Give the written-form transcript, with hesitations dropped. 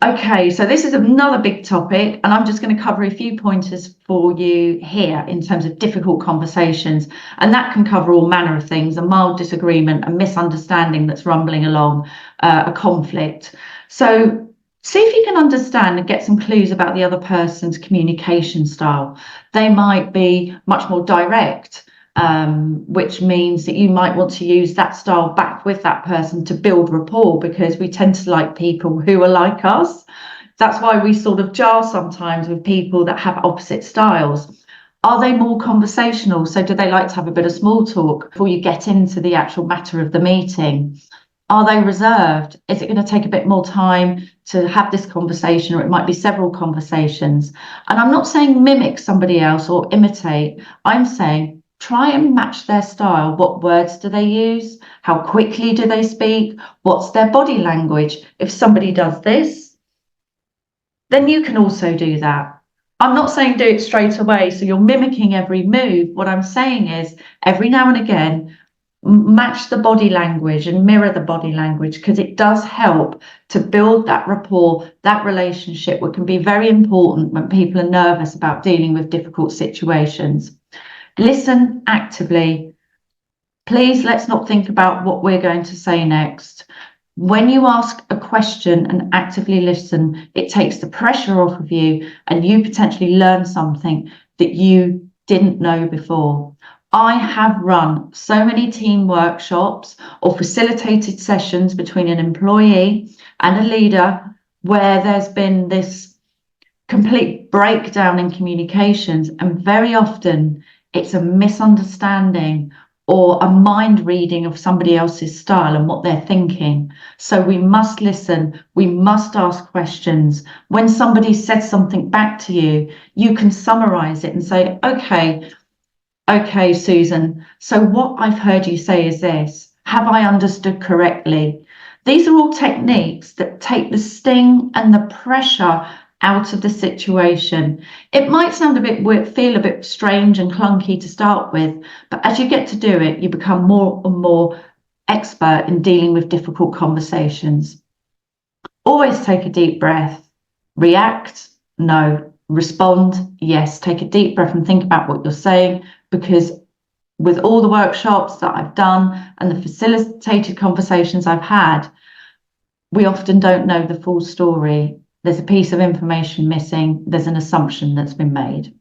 Okay, so this is another big topic, and I'm just going to cover a few pointers for you here in terms of difficult conversations. And that can cover all manner of things: a mild disagreement, a misunderstanding that's rumbling along, a conflict. So see if you can understand and get some clues about the other person's communication style. They might be much more direct, which means that you might want to use that style back with that person to build rapport, because we tend to like people who are like us. That's why we sort of jar sometimes with people that have opposite styles. Are they more conversational? So do they like to have a bit of small talk before you get into the actual matter of the meeting? Are they reserved? Is it going to take a bit more time to have this conversation, or it might be several conversations? And I'm not saying mimic somebody else or imitate. I'm saying try and match their style. What words do they use? How quickly do they speak? What's their body language? If somebody does this, then you can also do that. I'm not saying do it straight away, so you're mimicking every move. What I'm saying is every now and again, match the body language and mirror the body language, because it does help to build that rapport, that relationship, which can be very important when people are nervous about dealing with difficult situations. Listen actively. Please, let's not think about what we're going to say next. When you ask a question and actively listen, it takes the pressure off of you, and you potentially learn something that you didn't know before. I have run so many team workshops or facilitated sessions between an employee and a leader where there's been this complete breakdown in communications, and very often it's a misunderstanding or a mind reading of somebody else's style and what they're thinking. So we must listen, we must ask questions. When somebody says something back to you, you can summarize it and say, okay, Susan, so what I've heard you say is this. Have I understood correctly? These are all techniques that take the sting and the pressure out of the situation. It might sound feel a bit strange and clunky to start with, but as you get to do it, you become more and more expert in dealing with difficult conversations. Always take a deep breath. React? No. Respond? Yes. Take a deep breath and think about what you're saying, because with all the workshops that I've done and the facilitated conversations I've had, we often don't know the full story. There's a piece of information missing. There's an assumption that's been made.